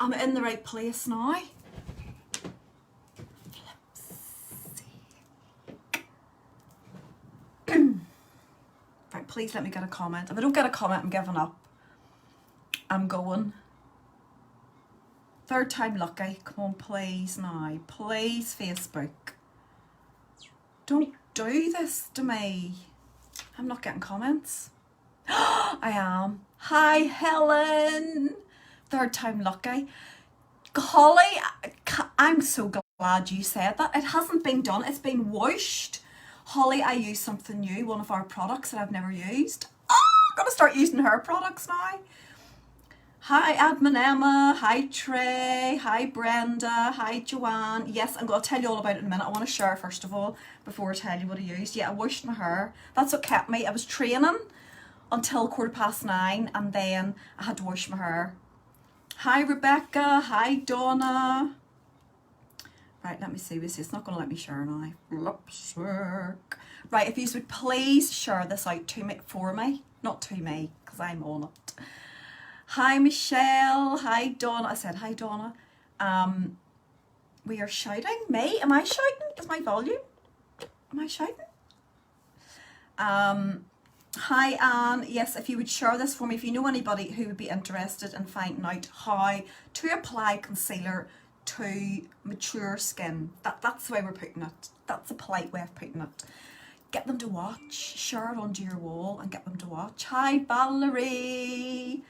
I'm in the right place now. Right, please let me get a comment. If I don't get a comment, I'm giving up. I'm going. Third time lucky. Come on, please now. Please, Facebook. Don't do this to me. I'm not getting comments. I am. Hi, Helen. Third time lucky. Holly, I'm so glad you said that. It hasn't been done. It's been washed. Holly, I use something new. One of our products that I've never used. I'm going to start using her products now. Hi, Admin Emma. Hi, Trey. Hi, Brenda. Hi, Joanne. Yes, I'm going to tell you all about it in a minute. I want to share first of all before I tell you what I used. Yeah, I washed my hair. That's what kept me. I was training until 9:15 and then I had to wash my hair. Hi, Rebecca. Hi, Donna. Right, let me see. It's not going to let me share now. Lipstick. Right, if you would please share this out to me, for me. Not to me, because I'm on it. Hi, Michelle. Hi, Donna. I said hi, Donna. We are shouting. Me? Am I shouting? Is my volume? Am I shouting? Hi, Anne. Yes, if you would share this for me, if you know anybody who would be interested in finding out how to apply concealer to mature skin. That's the way we're putting it. That's a polite way of putting it. Get them to watch. Share it onto your wall and get them to watch. Hi, Valerie.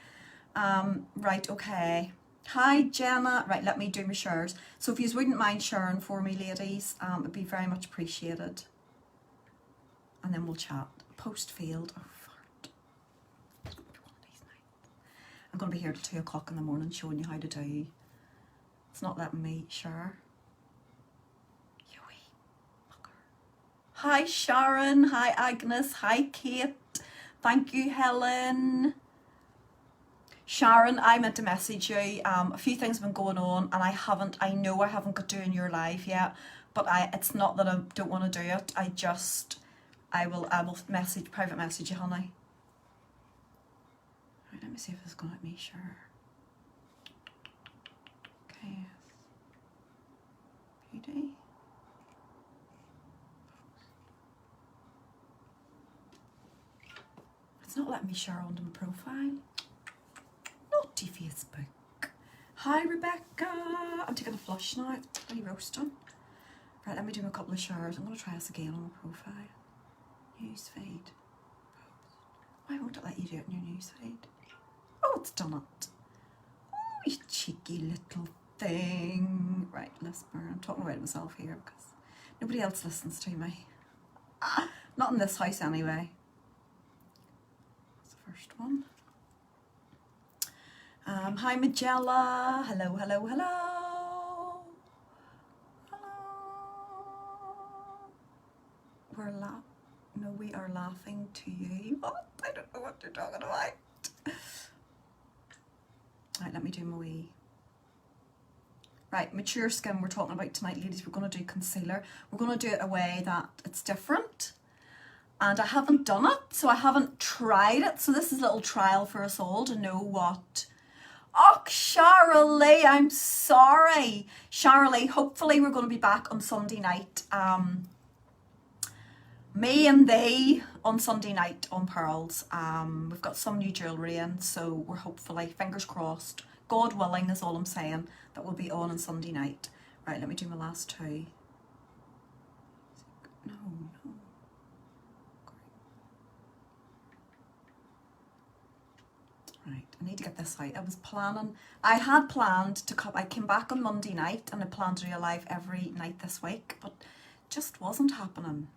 Right, okay. Hi, Jenna. Right, let me do my shares. So if you wouldn't mind sharing for me, ladies, it'd be very much appreciated. And then we'll chat. Post field. Oh, fart. It's going to be one of these nights. I'm going to be here till 2 o'clock in the morning showing you how to do. It's not letting me share. You wee fucker. Hi, Sharon. Hi, Agnes. Hi, Kate. Thank you, Helen. Sharon, I meant to message you. A few things have been going on and I know I haven't got doing your live yet, but it's not that I don't want to do it. I will private message you, honey. Right, let me see if it's going to let me share. Okay. Beauty. It's not letting me share onto my profile. Naughty Facebook. Hi, Rebecca. I'm taking a flush now. It's pretty roasting. Right, let me do a couple of showers. I'm going to try this again on my profile. Newsfeed. Why won't it let you do it in your newsfeed? Oh, it's done it. Oh, you cheeky little thing. Right, Lisper. I'm talking about myself here because nobody else listens to me. Not in this house anyway. That's the first one. Hi, Magella. Hello, hello, hello. Hello. We are laughing to you. What? I don't know what you're talking about. Right, let me do my wee. Right, mature skin we're talking about tonight, ladies. We're going to do concealer. We're going to do it a way that it's different. And I haven't done it, so I haven't tried it. So this is a little trial for us all to know what... Oh, Sharalee, I'm sorry. Sharalee, hopefully we're going to be back on Sunday night. Me and they on Sunday night on Pearls. We've got some new jewellery in, so we're hopefully, fingers crossed, God willing is all I'm saying, that we'll be on Sunday night. Right, let me do my last two. No. Right, I need to get this out. I had planned to come, I came back on Monday night and I planned to do a live every night this week, but just wasn't happening.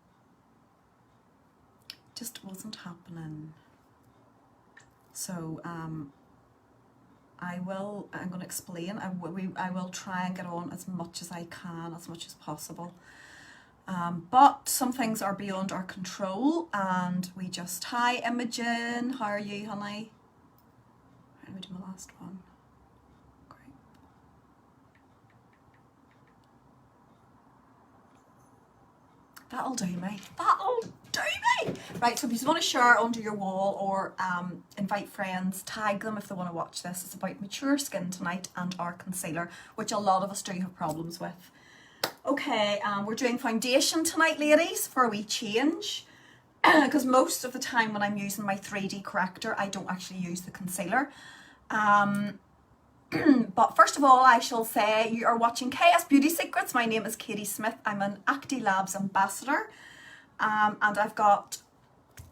So, I'm going to explain. I will try and get on as much as I can, as much as possible. But some things are beyond our control and we just... Hi, Imogen. How are you, honey? Let me do my last one. Great. That'll do me. That'll do me. Right, so if you want to share onto your wall or invite friends, tag them if they want to watch this. It's about mature skin tonight and our concealer, which a lot of us do have problems with. Okay, we're doing foundation tonight, ladies, for a wee change. Because most of the time when I'm using my 3D corrector, I don't actually use the concealer. But first of all, I shall say you are watching KS Beauty Secrets. My name is Katie Smith. I'm an Acti Labs ambassador. And I've got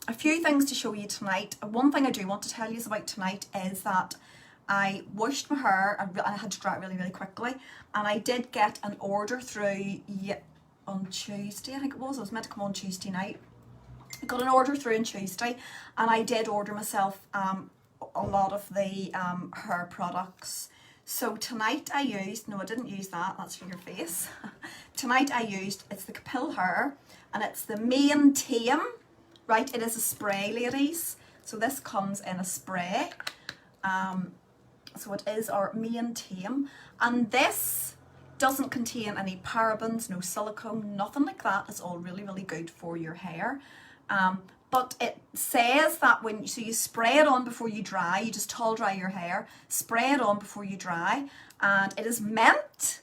a few things to show you tonight. One thing I do want to tell you about tonight is that I washed my hair and I had to dry it really, really quickly. And I did get an order through on Tuesday, I think it was meant to come on Tuesday night. I got an order through on Tuesday and I did order myself a lot of the hair products. So tonight I used, no I didn't use that, that's for your face. Tonight I used, it's the Capil Hair and it's the Maintain, right? It is a spray, ladies. So this comes in a spray. So it is our Maintain, and this doesn't contain any parabens, no silicone, nothing like that. It's all really, really good for your hair. But it says that so you spray it on before you dry, you just towel dry your hair, spray it on before you dry, and it is meant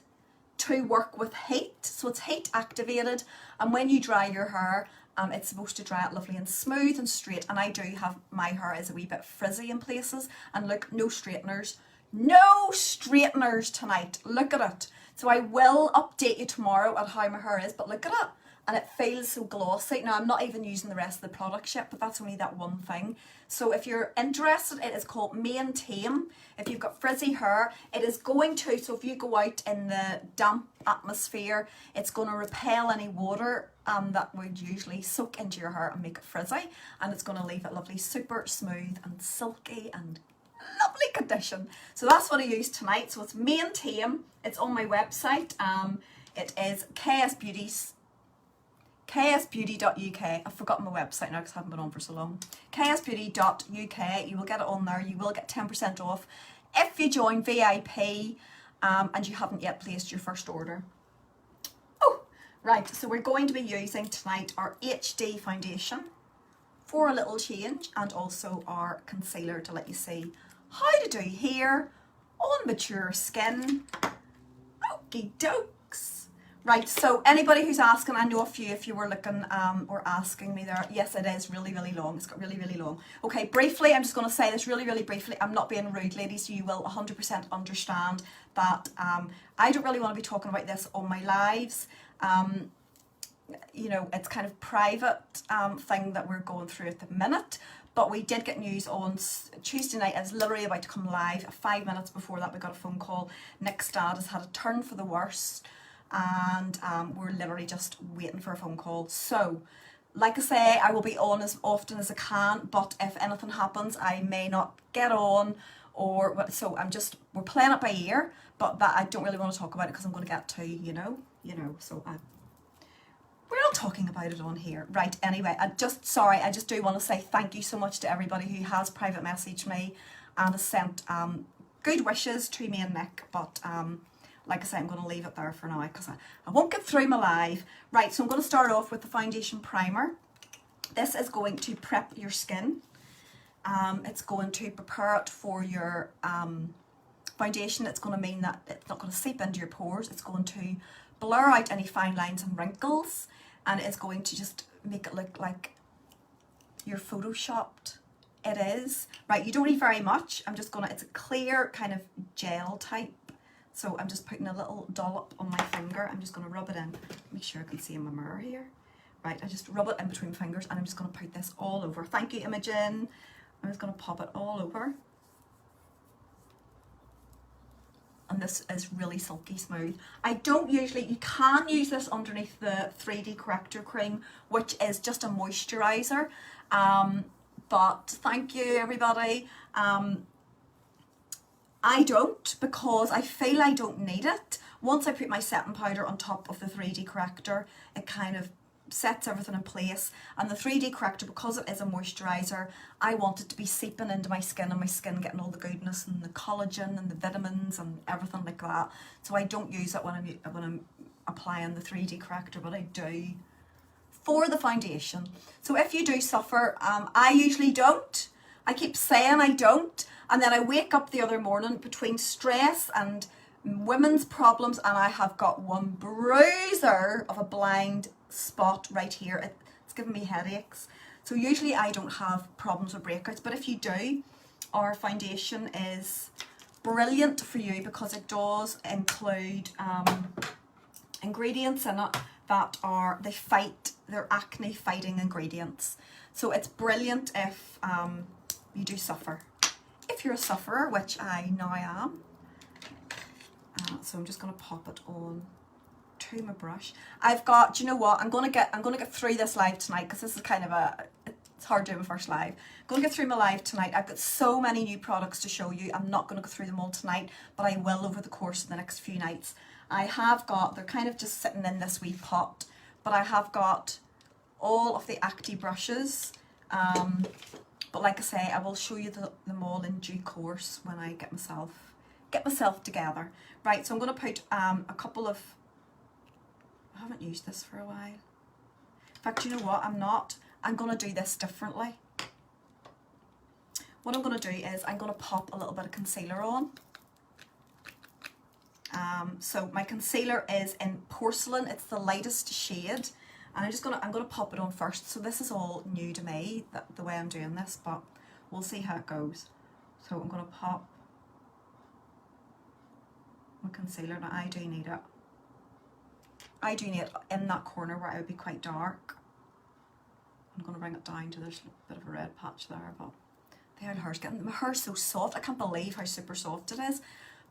to work with heat, so it's heat activated, and when you dry your hair, it's supposed to dry out lovely and smooth and straight. And I do have, my hair is a wee bit frizzy in places, and look, no straighteners tonight, look at it. So I will update you tomorrow at how my hair is, but look at it. And it feels so glossy. Now I'm not even using the rest of the products yet, but that's only that one thing. So if you're interested, it is called Maintain. If you've got frizzy hair, it is going to, so if you go out in the damp atmosphere, it's going to repel any water that would usually soak into your hair and make it frizzy. And it's going to leave it lovely, super smooth and silky and lovely condition. So that's what I use tonight. So it's Maintain. It's on my website. It is ksbeauty.uk. I've forgotten my website now because I haven't been on for so long. ksbeauty.uk. You will get it on there. You will get 10% off if you join VIP and you haven't yet placed your first order. Oh, right. So we're going to be using tonight our HD foundation for a little change, and also our concealer to let you see how to do hair on mature skin. Okie dokes. Right, so anybody who's asking, I know a few if you were looking or asking me there, yes it is really, really long. It's got really, really long. Okay, briefly, I'm just going to say this really, really briefly. I'm not being rude, ladies, so you will 100% understand that I don't really want to be talking about this on my lives. You know, it's kind of private thing that we're going through at the minute. But we did get news on Tuesday night. I was literally about to come live. 5 minutes before that, we got a phone call. Nick's dad has had a turn for the worse. And we're literally just waiting for a phone call. So, like I say, I will be on as often as I can, but if anything happens, I may not get on, or so we're playing it by ear, but that I don't really want to talk about it because I'm going to get to, you know, so we're not talking about it on here. Right, anyway, I just do want to say thank you so much to everybody who has private messaged me and has sent good wishes to me and Nick, but like I say, I'm going to leave it there for now because I won't get through my live. Right, so I'm going to start off with the foundation primer. This is going to prep your skin. It's going to prepare it for your foundation. It's going to mean that it's not going to seep into your pores. It's going to blur out any fine lines and wrinkles. And it's going to just make it look like you're photoshopped. It is. Right, you don't need very much. It's a clear kind of gel type. So I'm just putting a little dollop on my finger. I'm just going to rub it in. Make sure I can see in my mirror here. Right, I just rub it in between fingers and I'm just going to put this all over. Thank you, Imogen. I'm just going to pop it all over. And this is really silky smooth. I don't usually, you can use this underneath the 3D corrector cream, which is just a moisturizer. But thank you, everybody. I don't, because I feel I don't need it. Once I put my setting powder on top of the 3D corrector, it kind of sets everything in place. And the 3D corrector, because it is a moisturiser, I want it to be seeping into my skin and my skin getting all the goodness and the collagen and the vitamins and everything like that. So I don't use it when I'm applying the 3D corrector, but I do for the foundation. So if you do suffer, I usually don't. I keep saying I don't, and then I wake up the other morning between stress and women's problems, and I have got one bruiser of a blind spot right here. It's giving me headaches. So usually I don't have problems with breakouts, but if you do, our foundation is brilliant for you because it does include ingredients in it that are, they're acne fighting ingredients. So it's brilliant if you do suffer. If you're a sufferer, which I now am, so I'm just going to pop it on to my brush. I've got, do you know what? I'm going to get through this live tonight because this is kind of it's hard doing my first live. I'm going to get through my live tonight. I've got so many new products to show you. I'm not going to go through them all tonight, but I will over the course of the next few nights. I have got, they're kind of just sitting in this wee pot, but I have got all of the acne brushes. But like I say, I will show you them all in due course when I get myself together. Right, so I'm going to put a couple of, I haven't used this for a while. In fact, you know what, I'm going to do this differently. What I'm going to do is I'm going to pop a little bit of concealer on. So my concealer is in Porcelain, it's the lightest shade. And I'm gonna pop it on first. So this is all new to me, the way I'm doing this, but we'll see how it goes. So I'm gonna pop my concealer. Now I do need it. I do need it in that corner where it would be quite dark. I'm gonna bring it down to there's a bit of a red patch there, but the hair's getting, my hair's so soft. I can't believe how super soft it is.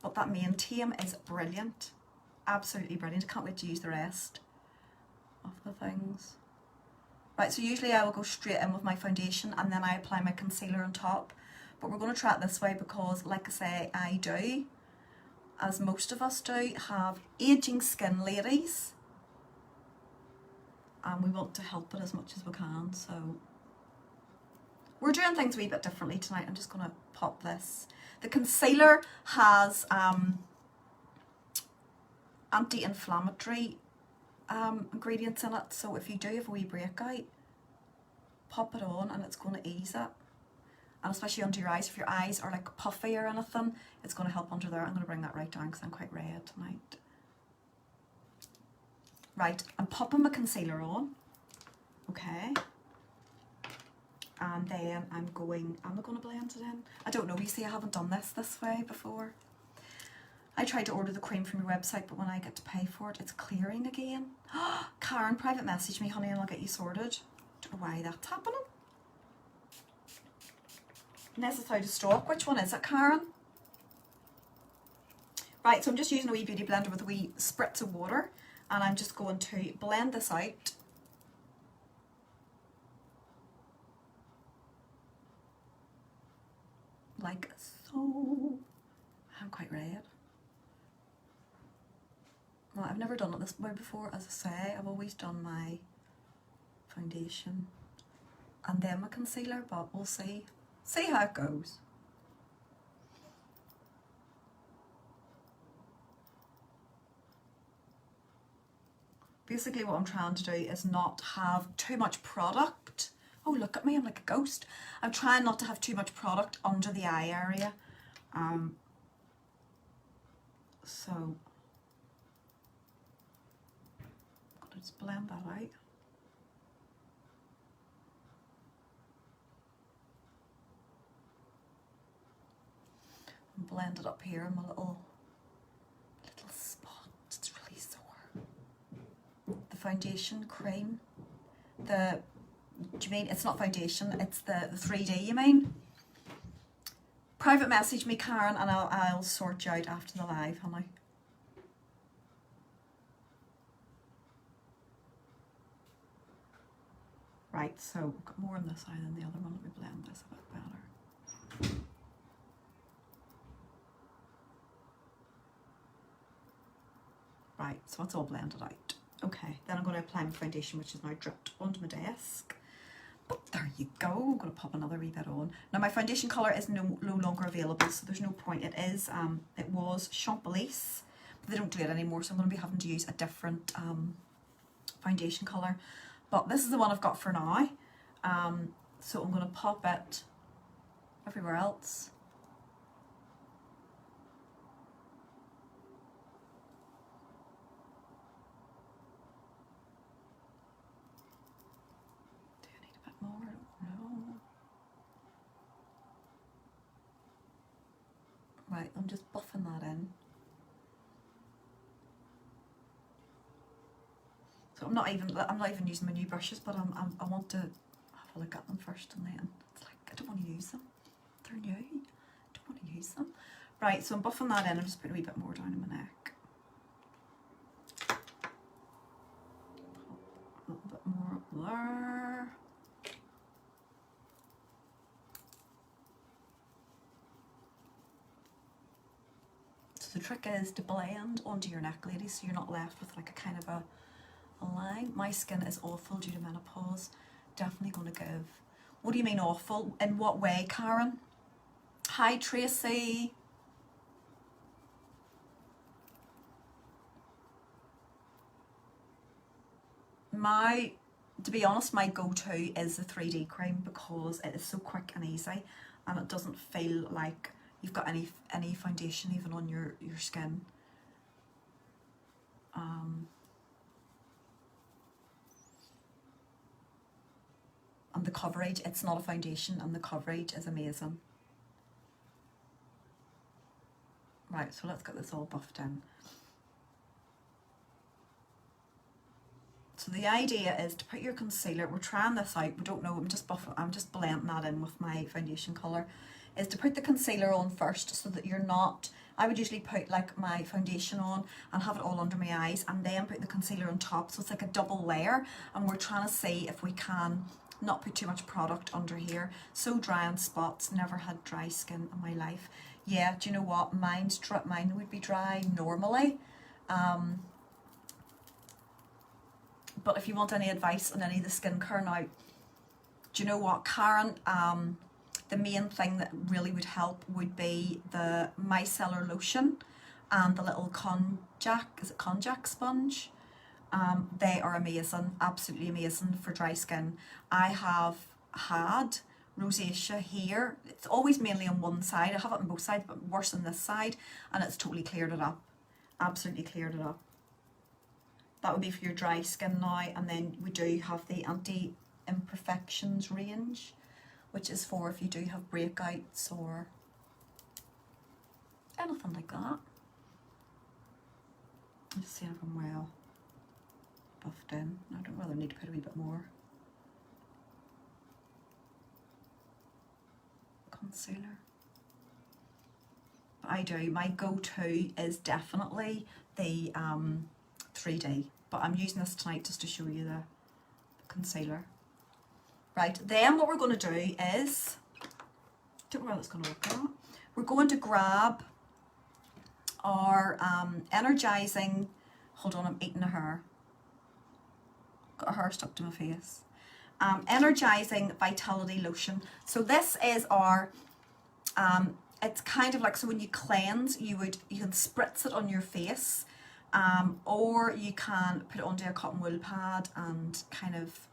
But that maintain is brilliant. Absolutely brilliant. I can't wait to use the rest of the things. Right, so usually I will go straight in with my foundation and then I apply my concealer on top, but we're going to try it this way because, like I say, I do, as most of us do, have aging skin, ladies, and we want to help it as much as we can. So we're doing things a wee bit differently tonight. I'm just going to pop this. The concealer has anti-inflammatory ingredients in it, so if you do have a wee breakout, pop it on and it's going to ease it, and especially under your eyes. If your eyes are like puffy or anything, it's going to help under there. I'm going to bring that right down because I'm quite red tonight. Right, I'm popping my concealer on, okay, and then am I going to blend it in? I don't know, you see I haven't done this way before. I tried to order the cream from your website, but when I get to pay for it, it's clearing again. Karen, private message me, honey, and I'll get you sorted. Don't know why that's happening. Unless it's out of stock. Which one is it, Karen? Right, so I'm just using a wee beauty blender with a wee spritz of water, and I'm just going to blend this out. Like so. I'm quite red. Well, I've never done it this way before, as I say. I've always done my foundation and then my concealer, but we'll see how it goes. Basically what I'm trying to do is not have too much product. Oh, look at me, I'm like a ghost. I'm trying not to have too much product under the eye area. So I'm going to just blend that out. And blend it up here in my little spot. It's really sore. The foundation cream. Do you mean it's not foundation, it's the 3D, you mean? Private message me, Karen, and I'll sort you out after the live, honey. Right, so we've got more on this side than the other one. Let me blend this a bit better. Right, so it's all blended out. Okay, then I'm going to apply my foundation, which is now dripped onto my desk. But there you go. I'm going to pop another wee bit on. Now my foundation colour is no longer available, so there's no point. It was Champolise, but they don't do it anymore, so I'm going to be having to use a different foundation colour. but this is the one I've got for now. So I'm going to pop it everywhere else. Do I need a bit more? I don't know. Right, I'm just buffing that in. So I'm not even using my new brushes, but I want to have a look at them first, and then it's like I don't want to use them. They're new. I don't want to use them. Right, so I'm buffing that in. I'm just putting a wee bit more down in my neck. A little bit more up there. So the trick is to blend onto your neck, ladies, so you're not left with like a kind of a line. My skin is awful due to menopause. Definitely going to give. What do you mean awful? In what way, Karen? Hi, Tracy. To be honest, my go-to is the 3D cream because it is so quick and easy, and it doesn't feel like you've got any foundation even on your skin. And the coverage, it's not a foundation, and the coverage is amazing. Right, so let's get this all buffed in. So the idea is to put your concealer, we're trying this out, we don't know, I'm just blending that in with my foundation colour, is to put the concealer on first so that you're not, I would usually put like my foundation on and have it all under my eyes and then put the concealer on top, so it's like a double layer, and we're trying to see if we can not put too much product under here. So dry on spots, never had dry skin in my life. Yeah, do you know what, mine would be dry normally. But if you want any advice on any of the skincare now, do you know what, Karen, the main thing that really would help would be the micellar lotion and the little konjac sponge. They are amazing, absolutely amazing for dry skin. I have had rosacea here. It's always mainly on one side. I have it on both sides, but worse on this side, and it's totally cleared it up. Absolutely cleared it up. That would be for your dry skin now, and then we do have the anti-imperfections range, which is for if you do have breakouts or anything like that. Let's see if I'm well buffed in. I don't really need to put a wee bit more concealer. But I do, my go-to is definitely the 3D, but I'm using this tonight just to show you the concealer. Right, then what we're going to do is, don't know where that's going to look at. We're going to grab our energizing, hold on, I'm eating a hair. Got a hair stuck to my face. Energizing Vitality Lotion. So this is our, it's kind of like, so when you cleanse, you can spritz it on your face, or you can put it onto a cotton wool pad and kind of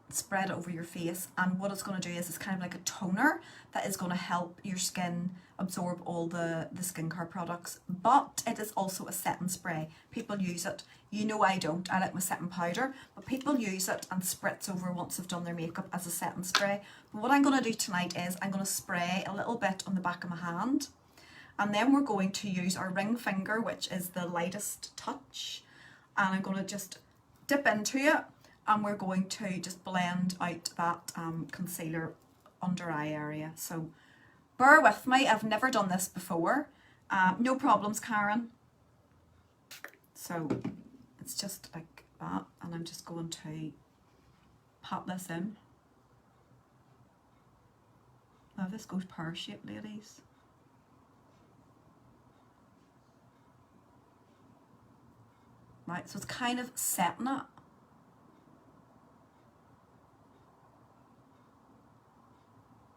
spread it over your face. And what it's going to do is it's kind of like a toner that is going to help your skin absorb all the skincare products, but it is also a setting spray. People use it, you know, I don't, I like my setting powder, but people use it and spritz over once they've done their makeup as a setting spray. But what I'm going to do tonight is I'm going to spray a little bit on the back of my hand, and then we're going to use our ring finger, which is the lightest touch, and I'm going to just dip into it, and we're going to just blend out that concealer under eye area. So bear with me, I've never done this before. No problems, Karen. So it's just like that, and I'm just going to pop this in. Now this goes pear-shaped, ladies. Right, so it's kind of setting it.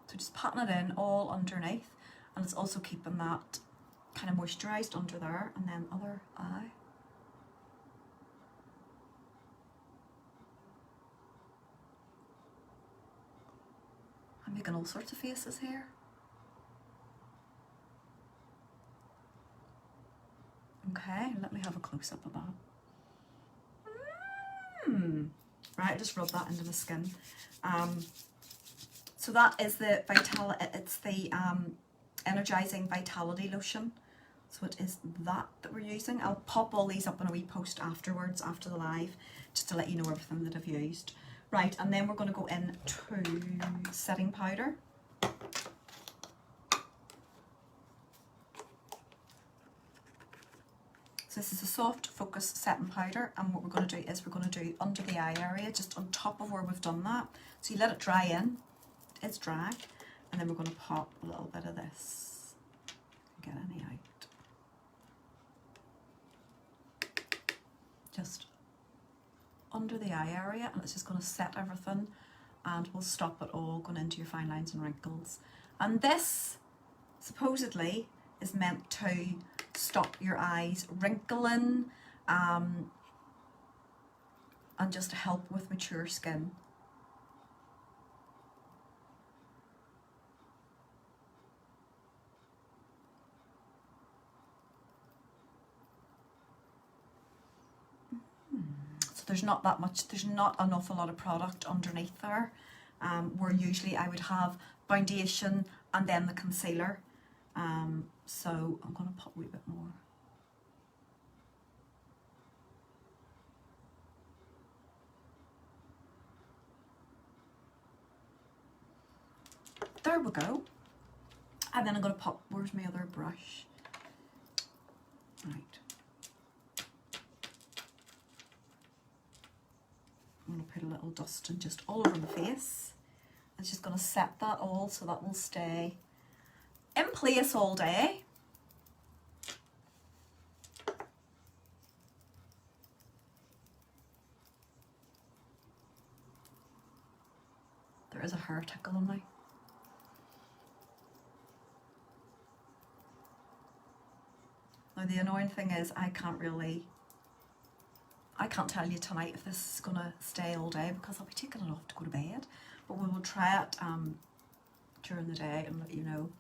So just patting it in all underneath, and it's also keeping that kind of moisturised under there, and then other eye. making all sorts of faces here. Okay, let me have a close-up of that. Right, just rub that into the skin. So that is the it's the energizing vitality lotion. So it is that we're using. I'll pop all these up in a wee post afterwards, after the live, just to let you know everything that I've used. Right, and then we're going to go into setting powder. So this is a soft focus setting powder, and what we're going to do is we're going to do under the eye area, just on top of where we've done that. So you let it dry in, it's dry, and then we're going to pop a little bit of this, get any out. Just under the eye area, and it's just going to set everything, and we'll stop it all going into your fine lines and wrinkles. And this supposedly is meant to stop your eyes wrinkling, and just to help with mature skin. So there's not that much, there's not an awful lot of product underneath there, where usually I would have foundation and then the concealer. So I'm going to pop a wee bit more. There we go. And then I'm going to pop, where's my other brush? Right. I'm going to put a little dusting just all over my face. I'm just going to set that all so that will stay in place all day. There is a hair tickle on me. Now the annoying thing is I can't tell you tonight if this is going to stay all day, because I'll be taking it off to go to bed, but we will try it during the day and let you know.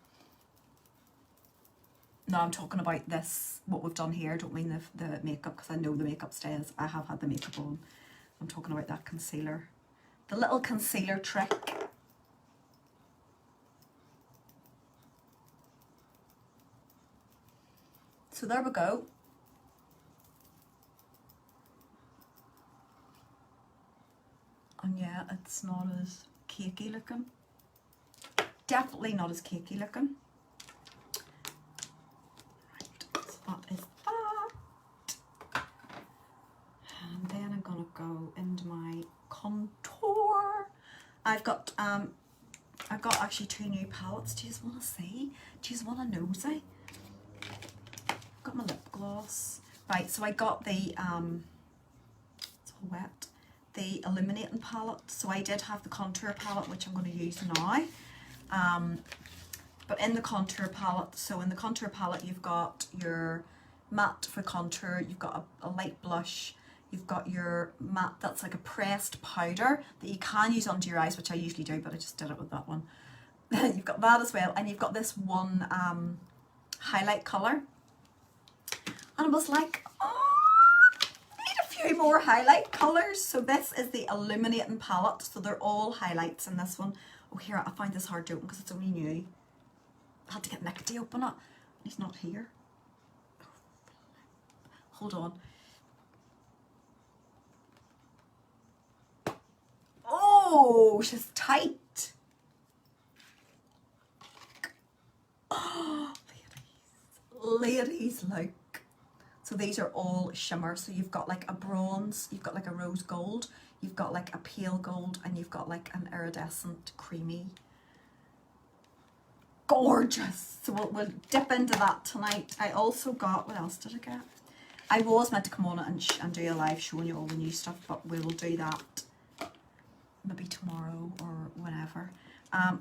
No, I'm talking about this, what we've done here. I don't mean the makeup, because I know the makeup stays. I have had the makeup on. I'm talking about that concealer. The little concealer trick. So there we go. And yeah, it's not as cakey looking. Definitely not as cakey looking. That is that. And then I'm gonna go into my contour. I've got actually 2 new palettes. Do you just want to see? Do you just want to nosy? Got my lip gloss. Right, so I got the it's all wet. The Illuminating Palette. So I did have the contour palette, which I'm going to use now. But in the contour palette, so in the contour palette you've got your matte for contour, you've got a light blush, you've got your matte that's like a pressed powder that you can use under your eyes, which I usually do, but I just did it with that one. You've got that as well, and you've got this one highlight colour. And I was like, oh, I need a few more highlight colours. So this is the Illuminating Palette, so they're all highlights in this one. Oh, here, I find this hard to open because it's only new. I had to get Nick to open it. He's not here. Hold on. Oh, she's tight. Oh, ladies, look. So these are all shimmer. So you've got like a bronze, you've got like a rose gold, you've got like a pale gold, and you've got like an iridescent creamy. Gorgeous. So we'll dip into that tonight. I also got, what else did I get? I was meant to come on and do a live showing you all the new stuff, but we will do that maybe tomorrow or whenever.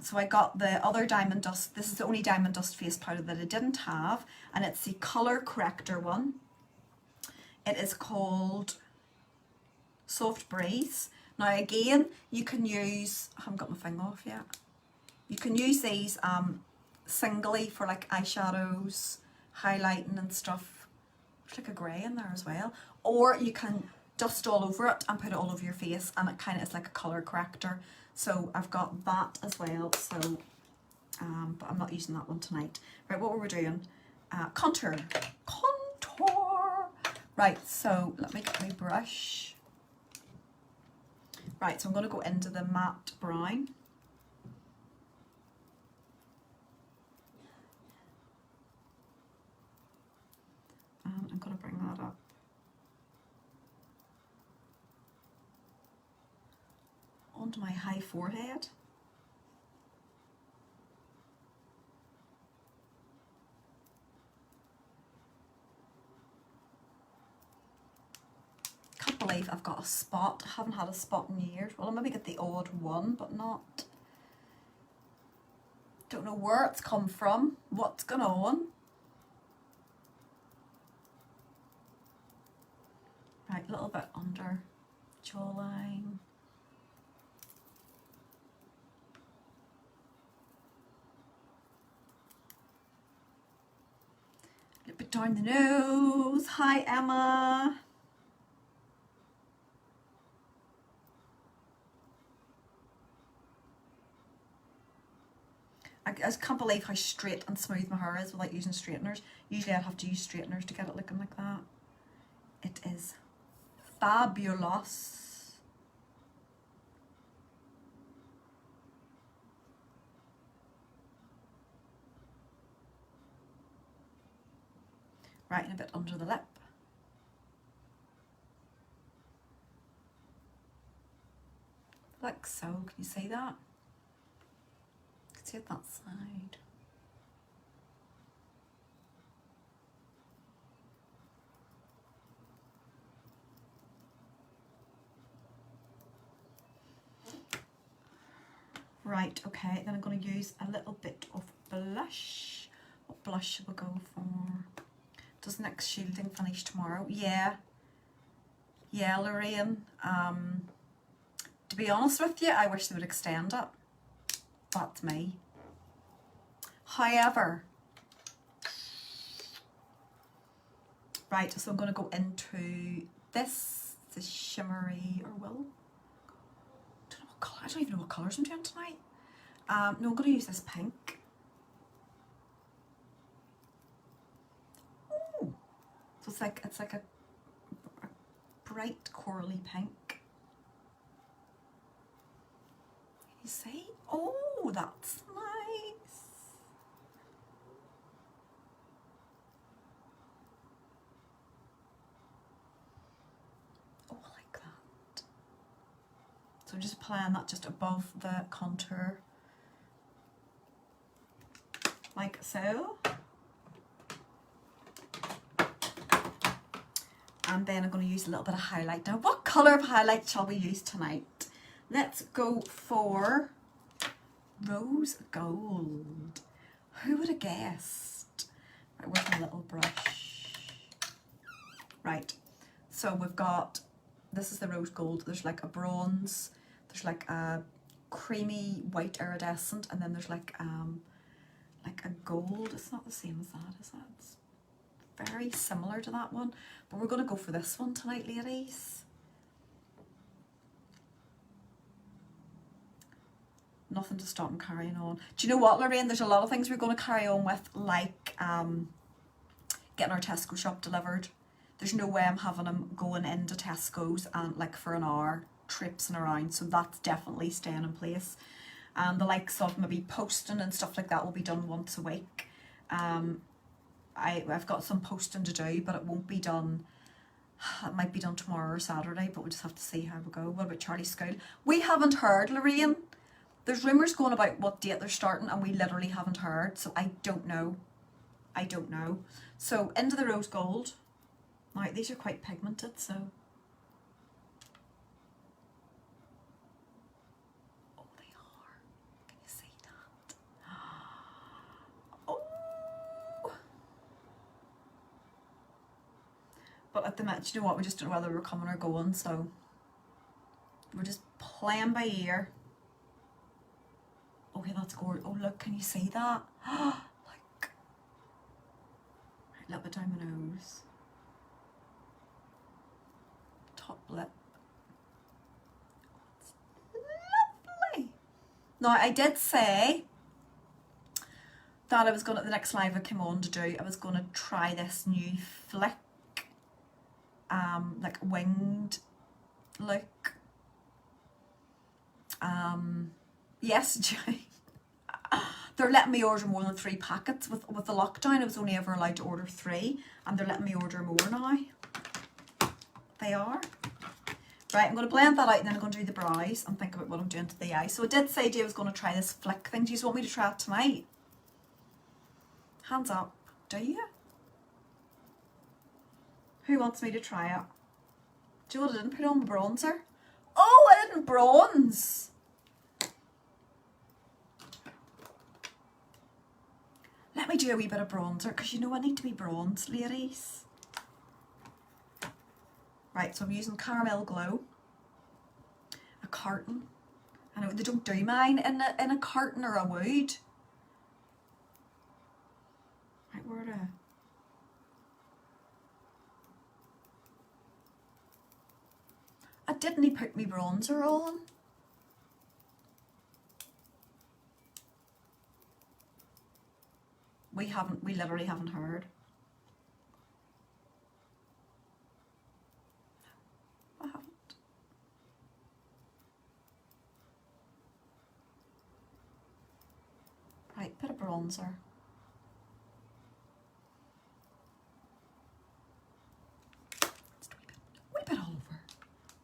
So I got the other Diamond Dust. This is the only Diamond Dust face powder that I didn't have, and it's the Colour Corrector one. It is called Soft Breeze. Now again, you can use, I haven't got my finger off yet. You can use these singly for like eyeshadows, highlighting and stuff. There's like a grey in there as well. Or you can dust all over it and put it all over your face, and it kind of is like a colour corrector. So I've got that as well. So, but I'm not using that one tonight. Right, what were we doing? Contour. Contour. Right, so let me get my brush. Right, so I'm going to go into the matte brown. And I'm going to bring that up. Onto my high forehead. Can't believe I've got a spot. I haven't had a spot in years. Well, I'll maybe get the odd one, but not. Don't know where it's come from. What's going on? Right, a little bit under jawline. A little bit down the nose. Hi, Emma. I just can't believe how straight and smooth my hair is without using straighteners. Usually I'd have to use straighteners to get it looking like that. It is fabulous. Right, and a bit under the lip. Like so, can you see that? You can see it that side. Right, okay, then I'm going to use a little bit of blush. What blush should we go for? Does next shielding finish tomorrow? Yeah. Yeah, Lorraine. To be honest with you, I wish they would extend it. That's me. However, right, so I'm going to go into this, the shimmery, or will. I don't even know what colours I'm doing tonight. No, I'm going to use this pink. Ooh. So it's like a bright corally pink. You see? Oh, that's nice. Oh, I like that. So just applying that just above the contour, like so. And then I'm going to use a little bit of highlight. Now, what colour of highlight shall we use tonight? Let's go for rose gold. Who would have guessed? Right, with my little brush. Right, so we've got, this is the rose gold. There's like a bronze, there's like a creamy white iridescent, and then there's like a gold. It's not the same as that, is it? It's very similar to that one, but we're going to go for this one tonight, ladies. Nothing to stop them carrying on. Do you know what, Lorraine? There's a lot of things we're going to carry on with, like getting our Tesco shop delivered. There's no way I'm having them going into Tesco's and like for an hour traipsing around, so that's definitely staying in place. The likes of maybe posting and stuff like that will be done once a week. I've got some posting to do, but it won't be done. It might be done tomorrow or Saturday, but we'll just have to see how we go. What about Charlie's school? We haven't heard, Lorraine. There's rumours going about what date they're starting, and we literally haven't heard, so I don't know. I don't know. So into the rose gold. Now these are quite pigmented, so. Oh, they are. Can you see that? Oh. But at the minute, you know what? We just don't know whether we're coming or going, so we're just playing by ear. Okay, that's gorgeous. Oh, look, can you see that? Like, a little bit down the nose. Top lip. It's lovely. Now, I did say that I was going to, the next live I came on to do, I was going to try this new flick, like winged look. Yes, Jay. They're letting me order more than 3 packets. With the lockdown, I was only ever allowed to order 3, and they're letting me order more now. They are. Right, I'm going to blend that out, and then I'm going to do the brows and think about what I'm doing to the eye. So I did say Jay was going to try this flick thing. Do you want me to try it tonight? Hands up. Do you? Who wants me to try it? Do you know what I didn't put on the bronzer? Oh, I didn't bronze. Let me do a wee bit of bronzer, because you know I need to be bronzed, ladies. Right, so I'm using Caramel Glow. A carton. I know they don't do mine in a carton or a wood. Right, where to? I didn't put me bronzer on. We literally haven't heard. I haven't. Right, bit of bronzer. Wee bit all over.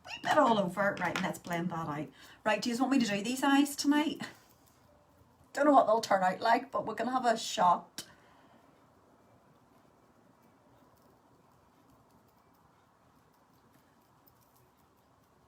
Wee bit all over. Right, let's blend that out. Right, do you want me to do these eyes tonight? Don't know what they'll turn out like, but we're gonna have a shot.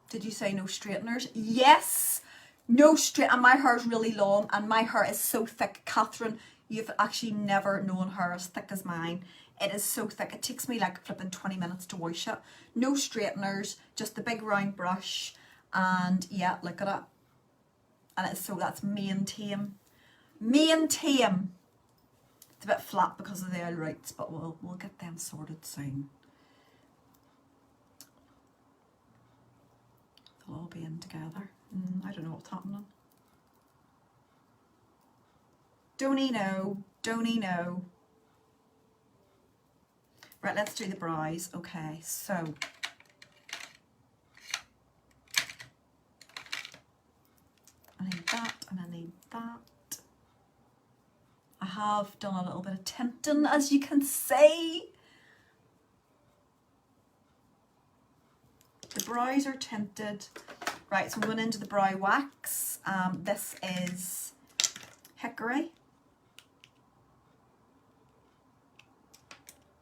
Did you say no straighteners? Yes, no straight. And my hair is really long, and my hair is so thick. Catherine, you've actually never known hair as thick as mine. It is so thick. It takes me like flipping 20 minutes to wash it. No straighteners, just the big round brush, and yeah, look at it. And it's so that's main tame. Main tame. It's a bit flat because of the oil roots, but we'll get them sorted soon. They'll all be in together. I don't know what's happening. Don't know. Don't know. Right, let's do the brows. Okay, so I need that and I need that. I have done a little bit of tinting, as you can see. The brows are tinted. Right, so I'm going into the brow wax. This is Hickory.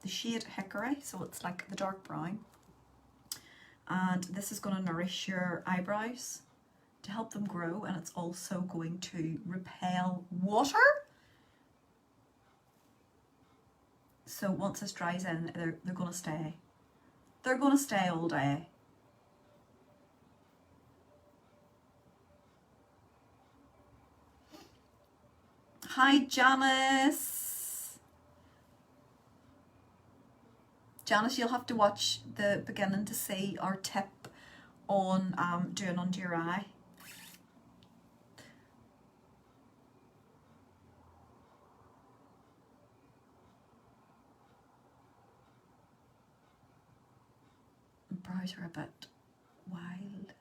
The shade Hickory, so it's like the dark brown. And this is going to nourish your eyebrows to help them grow, and it's also going to repel water. So once this dries in, they're going to stay. They're going to stay all day. Hi, Janice. Janice, you'll have to watch the beginning to see our tip on doing under your eye. Brows are a bit wild.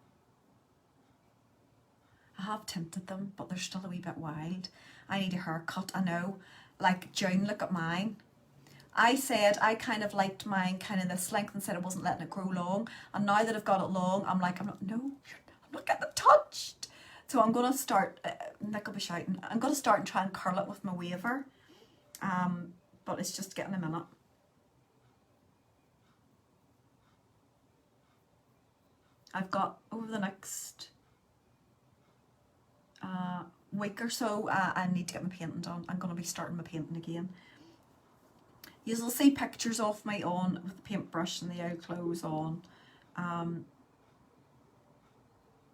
I have tinted them, but they're still a wee bit wild. I need a haircut, I know. Like June, look at mine. I said I kind of liked mine kind of this length and said I wasn't letting it grow long. And now that I've got it long, I'm like, I'm not getting it touched. So I'm going to start, Nick will be shouting, I'm going to start and try and curl it with my waver. But it's just getting a minute. I've got over the next week or so, I need to get my painting done. I'm going to be starting my painting again. You'll see pictures of me on with the paintbrush and the eye clothes on.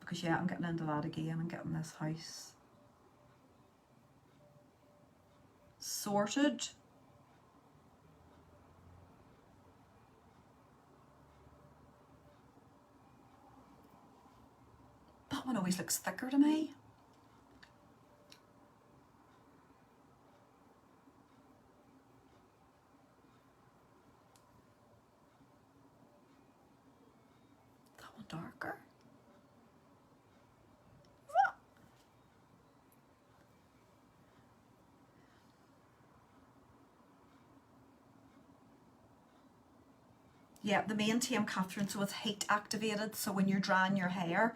Because yeah, I'm getting into that again and getting this house sorted. That one always looks thicker to me. That one darker. Yeah, the main Tame Catherine, so it's heat activated, so when you're drying your hair,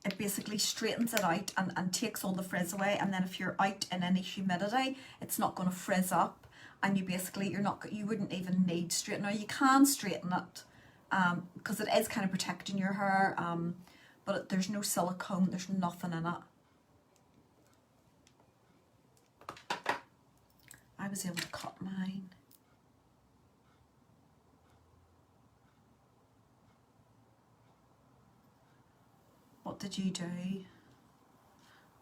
it basically straightens it out and takes all the frizz away, and then if you're out in any humidity, it's not going to frizz up, and you basically, you wouldn't even need straightener. You can straighten it, because it is kind of protecting your hair, but there's no silicone, there's nothing in it. I was able to cut mine. What did you do?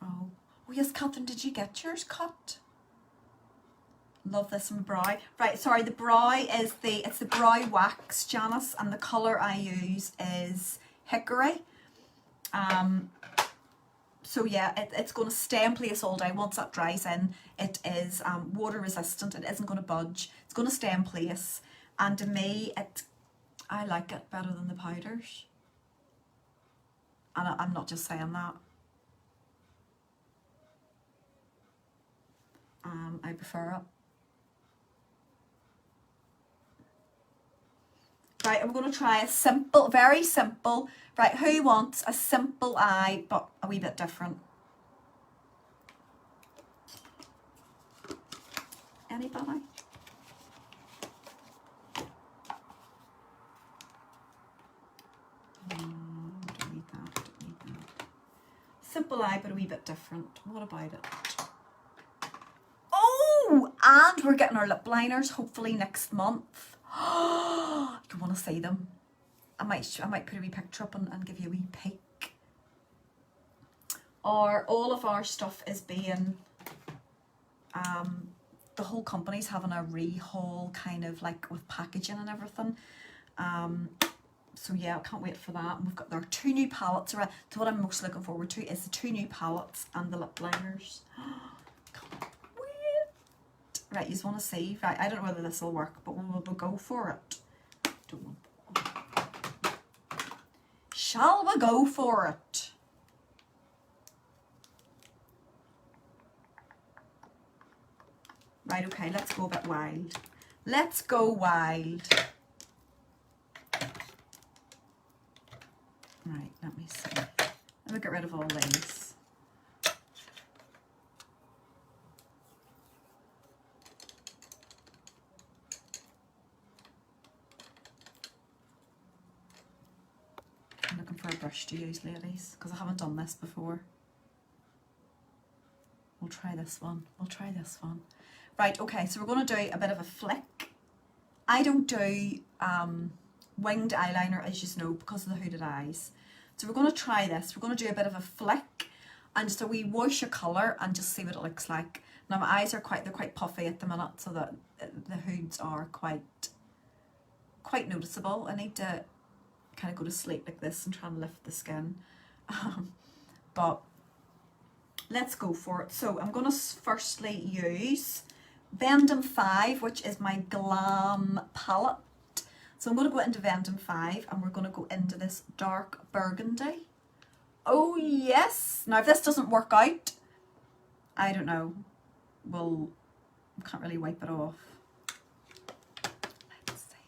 Oh yes, Catherine, did you get yours cut? Love this one, brow. Right, sorry, the brow is it's the brow wax, Janice, and the colour I use is Hickory. So yeah, it's going to stay in place all day. Once that dries in, it is water resistant. It isn't going to budge. It's going to stay in place. And to me, I like it better than the powders. And I'm not just saying that. I prefer it. Right, I'm going to try a simple, very simple. Right, who wants a simple eye, but a wee bit different? Anybody? Simple eye, but a wee bit different. What about it? Oh, and we're getting our lip liners hopefully next month. You want to see them? I might put a wee picture up and give you a wee peek. Or all of our stuff is being, the whole company's having a rehaul, kind of like with packaging and everything. So yeah, I can't wait for that. And we've got our 2 new palettes around. So what I'm most looking forward to is the 2 new palettes and the lip liners. Can't wait. Right, you just want to see. Right, I don't know whether this will work, but we'll go for it. Don't want that. Shall we go for it? Right, okay, let's go a bit wild. Let's go wild. Right, let me see. Let me get rid of all these. I'm looking for a brush to use, ladies, because I haven't done this before. We'll try this one. We'll try this one. Right, okay, so we're going to do a bit of a flick. I don't do winged eyeliner, as you know, because of the hooded eyes. So we're going to try this. We're going to do a bit of a flick and just a wee wash of colour and just see what it looks like. Now my eyes are they're quite puffy at the minute, so that the hoods are quite noticeable. I need to kind of go to sleep like this and try and lift the skin. But let's go for it. So I'm going to firstly use Vendome 5, which is my Glam palette. So I'm going to go into Vendome 5 and we're going to go into this dark burgundy. Oh yes! Now if this doesn't work out, I don't know. I can't really wipe it off. Let's see.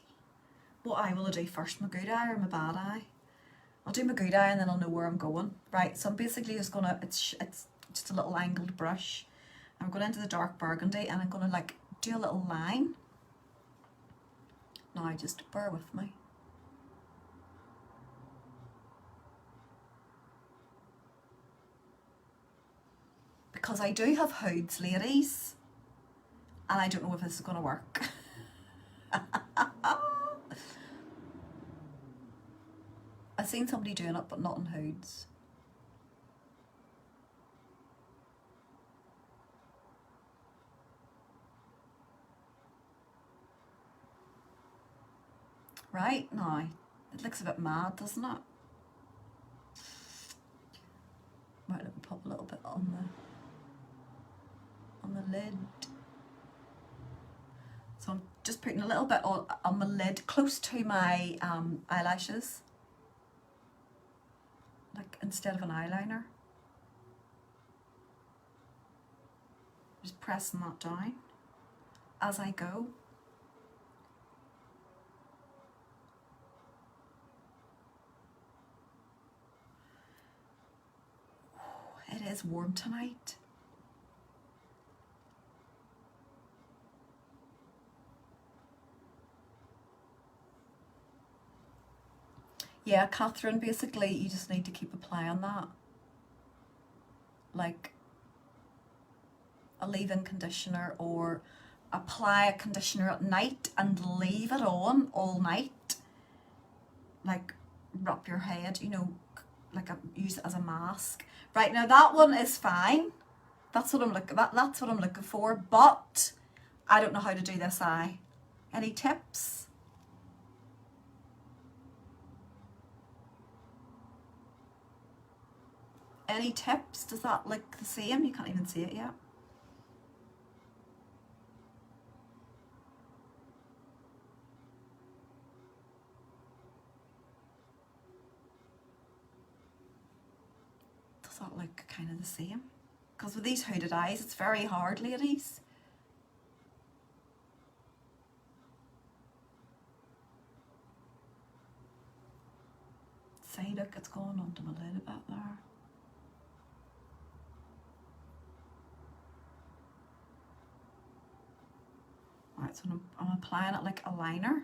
What eye will I do first? My good eye or my bad eye? I'll do my good eye and then I'll know where I'm going. Right, so I'm basically just going to, it's just a little angled brush. I'm going into the dark burgundy and I'm going to like do a little line. Now just bear with me. Because I do have hoods, ladies, and I don't know if this is going to work. I've seen somebody doing it, but not in hoods. right now. It looks a bit mad, doesn't it? Right, let me pop a little bit on the lid. So I'm just putting a little bit on my lid, close to my eyelashes, like instead of an eyeliner. Just pressing that down as I go. It is warm tonight. Yeah, Catherine, basically you just need to keep applying that. Like a leave-in conditioner, or apply a conditioner at night and leave it on all night. Like wrap your head, you know, like use it as a mask. Right, now that one is fine. That's what I'm looking for, but I don't know how to do this eye. Any tips? Any tips? Does that look the same? You can't even see it yet. Does that look kind of the same? Because with these hooded eyes, it's very hard, ladies. See, look, it's going onto my lid a bit there. Right, so I'm applying it like a liner.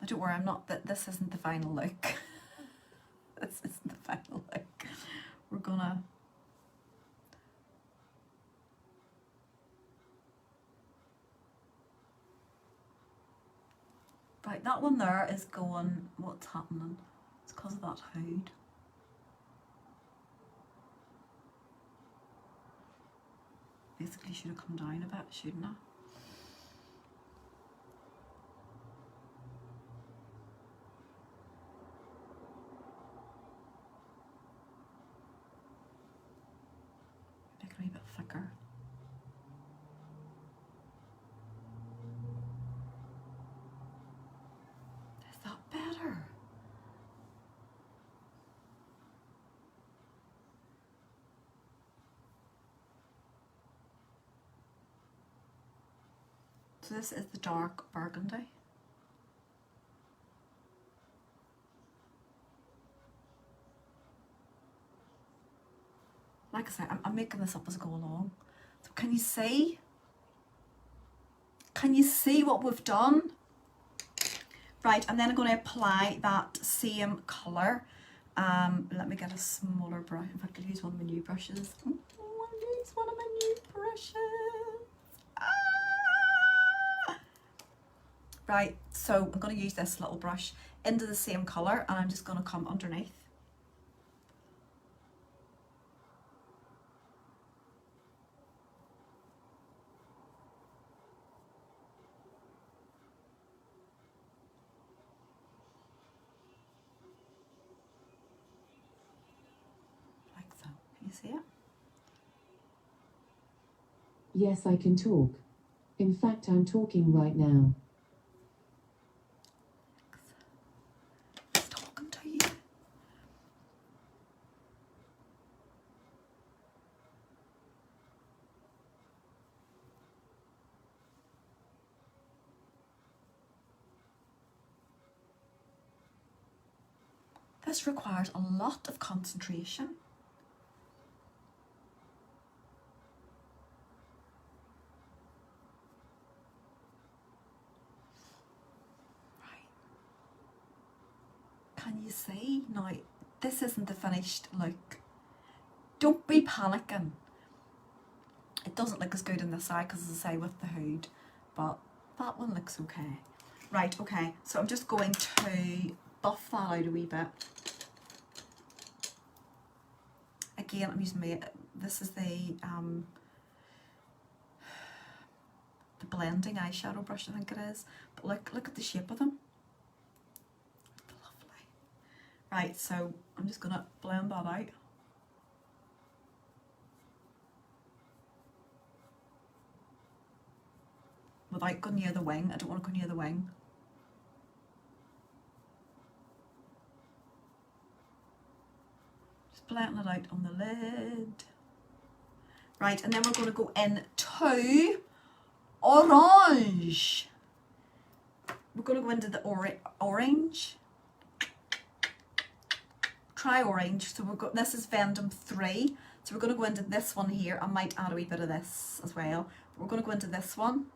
But don't worry, this isn't the final look. This isn't the final look. We're gonna... Right, that one there is going, what's happening? It's because of that hood. Basically should have come down a bit, shouldn't I? Make it a wee bit thicker. Is that better? So this is the dark burgundy. Like I say, I'm making this up as I go along. So can you see? Can you see what we've done? Right, and then I'm going to apply that same colour. Let me get a smaller brush. If I could use one of my new brushes. Oh, I'll use one of my new brushes. Right, so I'm going to use this little brush into the same colour, and I'm just going to come underneath. Like so. Can you see it? Yes, I can talk. In fact, I'm talking right now. It's talking to you. This requires a lot of concentration. Can you see? Now, this isn't the finished look. Don't be panicking. It doesn't look as good in this eye because, as I say, with the hood, but that one looks okay. Right, okay, so I'm just going to buff that out a wee bit. Again, I'm using this is the blending eyeshadow brush, I think it is. But look at the shape of them. Lovely. Right, so I'm just going to blend that out. Without going near the wing. I don't want to go near the wing. Just blending it out on the lid. Right, and then we're going to go into orange. We're going to go into the orange. Try orange. So this is Vendome 3. So we're going to go into this one here. I might add a wee bit of this as well. But we're going to go into this one.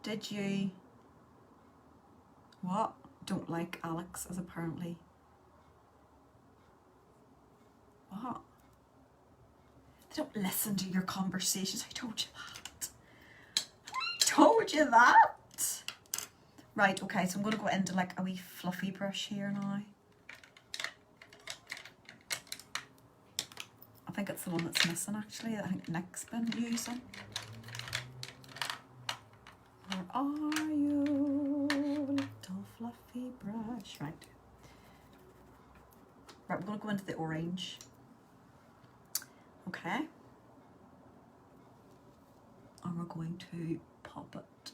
Did you... What? Don't like Alex as apparently... What? They don't listen to your conversations. I told you that. I told you that. Right, okay, so I'm going to go into like a wee fluffy brush here now. I think it's the one that's missing actually. I think Nick's been using. Where are you, little fluffy brush? Right. Right, we're going to go into the orange. Okay. And we're going to pop it.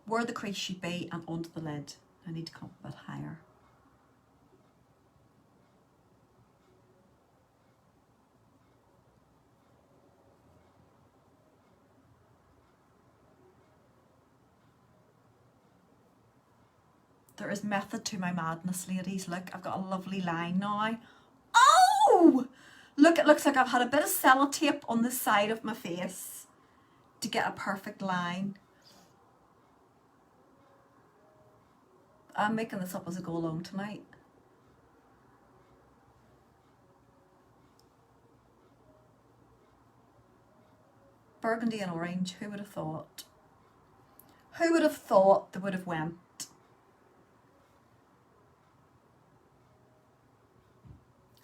Where the crease should be and onto the lid. I need to come up a bit higher. There is method to my madness, ladies. Look, I've got a lovely line now. Oh! Look, it looks like I've had a bit of sellotape on the side of my face to get a perfect line. I'm making this up as I go along tonight. Burgundy and orange, who would have thought? Who would have thought they would have went?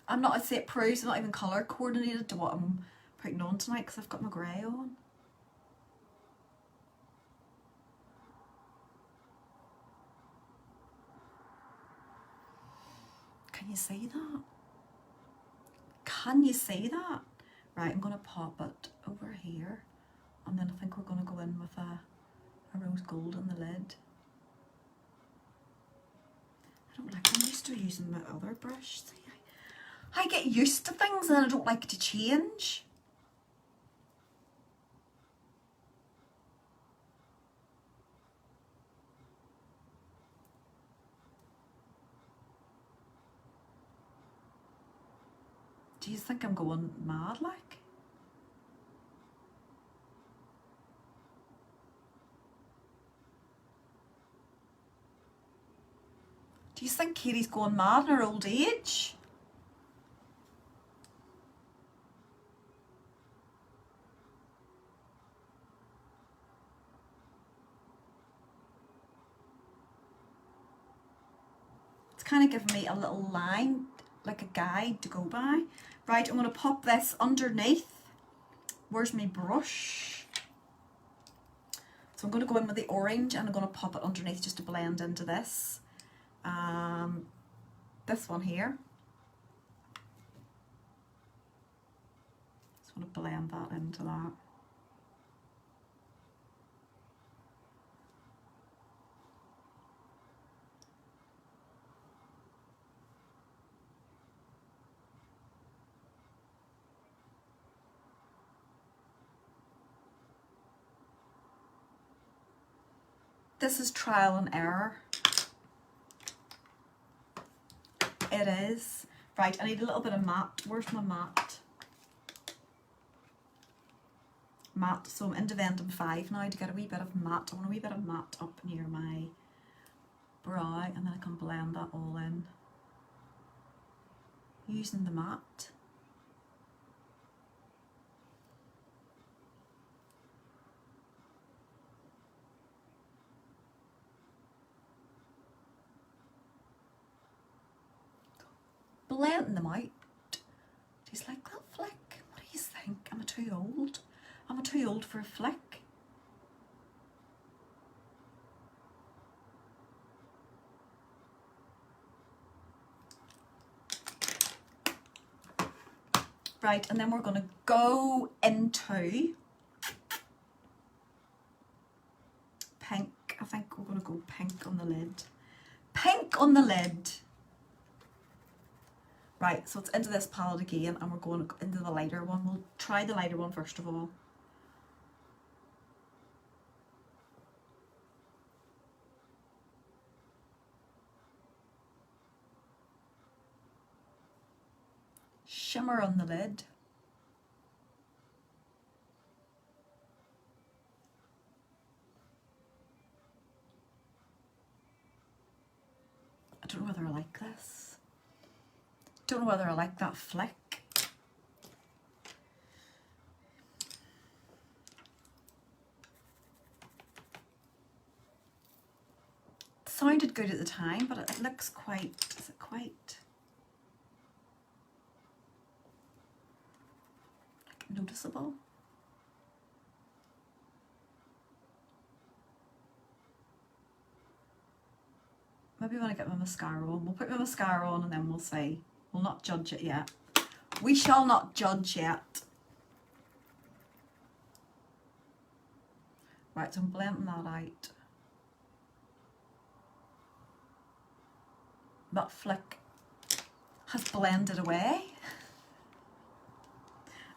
I'm not, I'd say it proves I'm not even colour coordinated to what I'm putting on tonight because I've got my grey on. Can you see that? Can you see that? Right, I'm going to pop it over here and then I think we're going to go in with a rose gold on the lid. I don't like, I'm used to using my other brush. See, I get used to things and I don't like to change. Do you think I'm going mad like? Do you think Katie's going mad in her old age? It's kind of giving me a little line, like a guide to go by. Right, I'm going to pop this underneath. Where's my brush? So I'm going to go in with the orange and I'm going to pop it underneath just to blend into this. This one here. Just want to blend that into that. This is trial and error. It is. Right, I need a little bit of matte. Where's my matte? Matte. So I'm into Vendome 5 now to get a wee bit of matte. I want a wee bit of matte up near my brow and then I can blend that all in using the matte. blending them out. He's like, that flick, what do you think? Am I too old? Am I too old for a flick? Right, and then we're going to go into pink. I think we're going to go pink on the lid. Pink on the lid. Right, so it's into this palette again, and we're going into the lighter one. We'll try the lighter one first of all. Shimmer on the lid. I don't know whether I like this. Don't know whether I like that flick. It sounded good at the time, but it looks quite, is it quite like noticeable? Maybe when I get my mascara on, we'll put my mascara on and then we'll see. We'll not judge it yet. We shall not judge yet. Right, so I'm blending that out. That flick has blended away.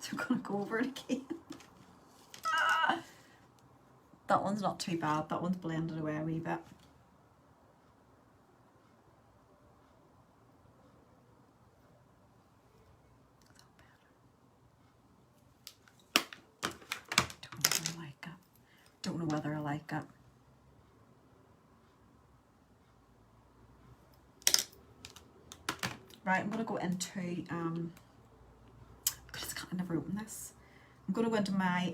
So we're going to go over it again. That one's not too bad. That one's blended away a wee bit. Don't know whether I like it. Right, I'm going to go into, goodness, I never open this. I'm going to go into my,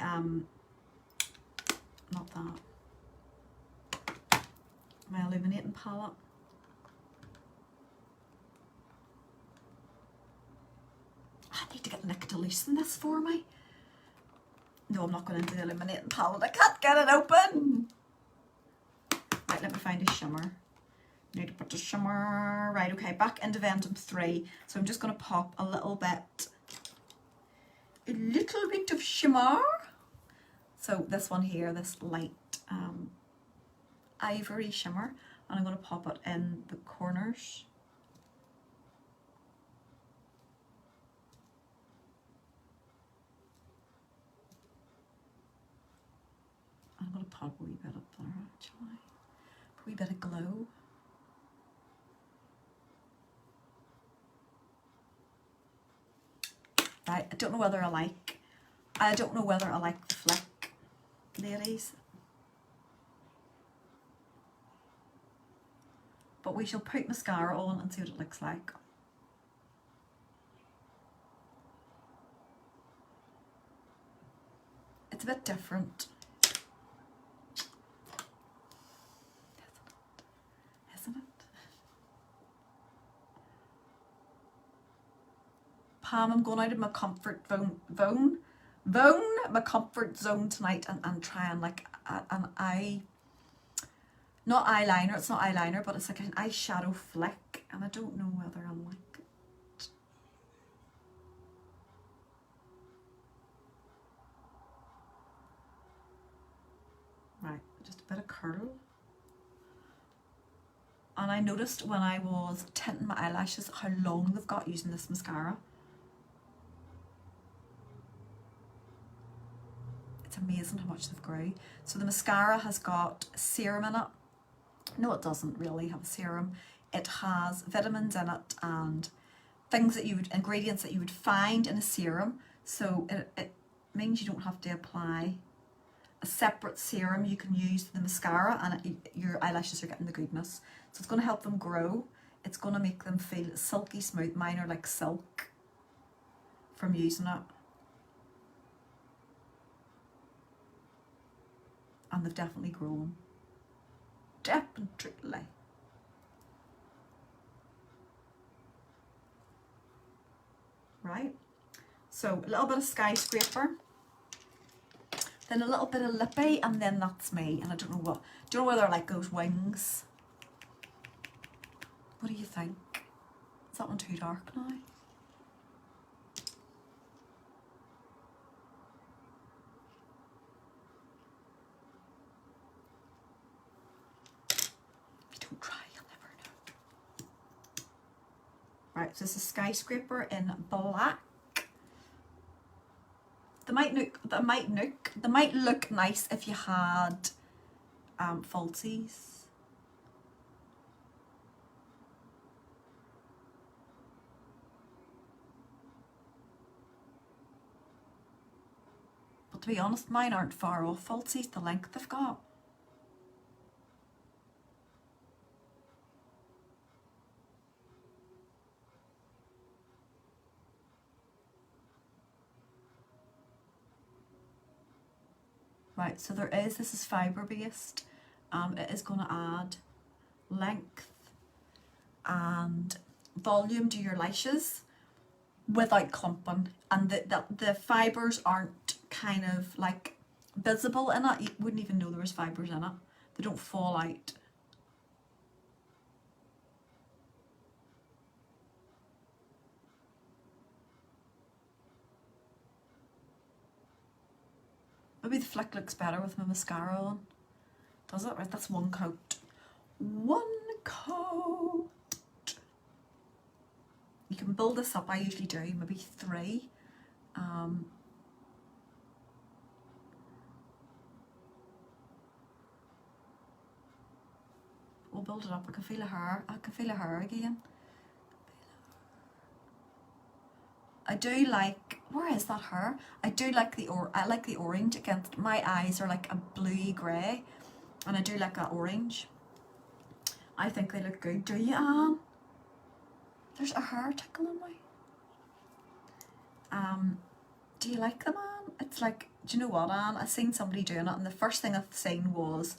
not that, my Illuminating Palette. I need to get Nick to loosen this for me. No, I'm not going into the Illuminating Palette. I can't get it open. Right, let me find a shimmer. Need to put the shimmer. Right, okay, back into Vendome 3. So I'm just going to pop a little bit of shimmer. So this one here, this light ivory shimmer. And I'm going to pop it in the corners. I'm going to pop a wee bit up there actually. A wee bit of glow. Right, I don't know whether I like the flick, ladies. But we shall put mascara on and see what it looks like. It's a bit different. Isn't it? Pam, I'm going out of my comfort my comfort zone tonight and try and like an eye, not eyeliner, it's not eyeliner, but it's like an eyeshadow flick, and I don't know whether I like it. Right, just a bit of curl. And I noticed when I was tinting my eyelashes how long they've got using this mascara. It's amazing how much they've grown. So the mascara has got serum in it. No, it doesn't really have a serum. It has vitamins in it and things that ingredients that you would find in a serum. So it means you don't have to apply a separate serum. You can use the mascara and your eyelashes are getting the goodness. So it's going to help them grow. It's going to make them feel silky smooth. Mine are like silk from using it. And they've definitely grown. Definitely. right? So a little bit of Skyscraper, then a little bit of Lippy, and then that's me. And I don't know what, do you know whether I like those wings? What do you think? Is that one too dark now? If you don't try, you'll never know. Right, so this is Skyscraper in black. They might look nice if you had falsies. But to be honest, mine aren't far off falsies, the length they've got. Right, so this is fibre based. It is going to add length and volume to your lashes without clumping, and the fibres aren't kind of like visible in it. You wouldn't even know there was fibres in it. They don't fall out. Maybe the flick looks better with my mascara on. Does it? Right, that's one coat. One coat. You can build this up. I usually do maybe 3. We'll build it up. I can feel a hair. I can feel a hair again. I do like, where is that hair? I do like I like the orange against, my eyes are like a bluey grey, and I do like that orange. I think they look good. Do you, Anne? There's a hair tickling me. Do you like them, Anne? It's like, do you know what, Anne? I seen somebody doing it, and the first thing I seen was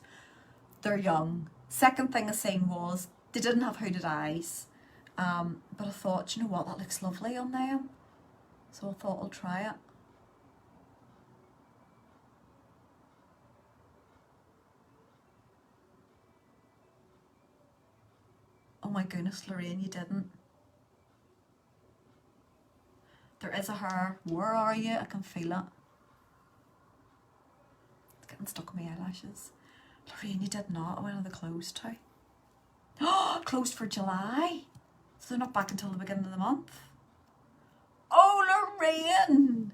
they're young. Second thing I seen was they didn't have hooded eyes. But I thought, do you know what? That looks lovely on them. So I thought I'll try it. Oh my goodness, Lorraine, you didn't. There is a hair. Where are you? I can feel it. It's getting stuck on my eyelashes. Lorraine, you did not. When are they closed to? Oh, closed for July. So they're not back until the beginning of the month. Oh, Lorraine!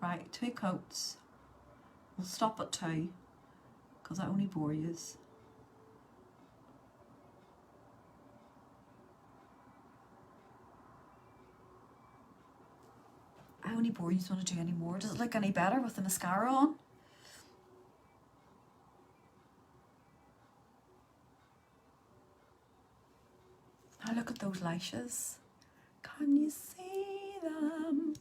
Right, 2 coats. We'll stop at 2 because I only bore yous. I only bore you, don't want to do any more. Does it look any better with the mascara on? Now look at those lashes. Can you see them?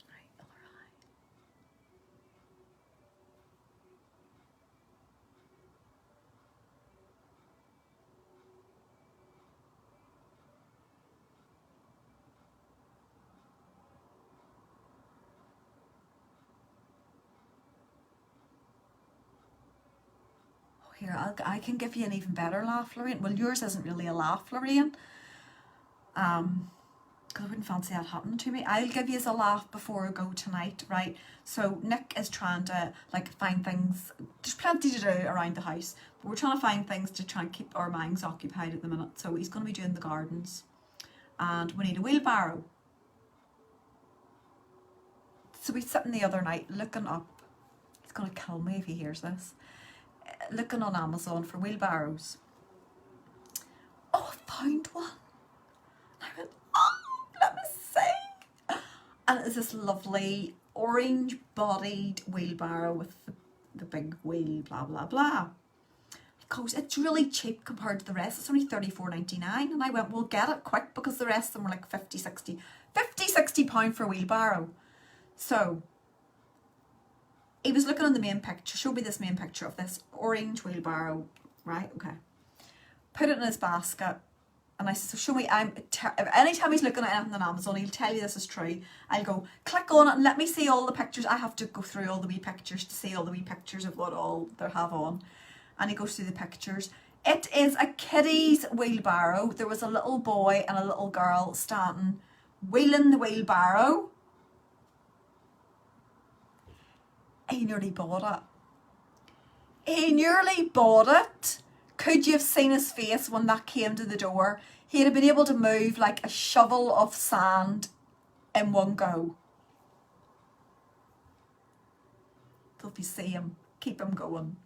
Right, other eye. Here, I can give you an even better laugh, Lorraine. Well, yours isn't really a laugh, Lorraine. Because I wouldn't fancy that happening to me. I'll give you a laugh before I go tonight, right? So Nick is trying to like find things. There's plenty to do around the house, but we're trying to find things to try and keep our minds occupied at the minute. So he's going to be doing the gardens, and we need a wheelbarrow. So he's sitting the other night looking up. He's going to kill me if he hears this. Looking on Amazon for wheelbarrows. Oh, I found one. I went, oh, let me see. And it's this lovely orange bodied wheelbarrow with the big wheel, blah, blah, blah. because it's really cheap compared to the rest. It's only £34.99, and I went, well, get it quick, because the rest of them were like 50, 60 pound for a wheelbarrow. So he was looking on the main picture, showed me this main picture of this orange wheelbarrow, right? Okay. Put it in his basket, and I said, so show me, anytime he's looking at anything on Amazon, he'll tell you this is true. I'll go, click on it and let me see all the pictures. I have to go through all the wee pictures to see all the wee pictures of what all they have on. And he goes through the pictures. It is a kiddie's wheelbarrow. There was a little boy and a little girl standing, wheeling the wheelbarrow. He nearly bought it. He nearly bought it. Could you have seen his face when that came to the door? He'd have been able to move like a shovel of sand in one go. So if you see him, keep him going.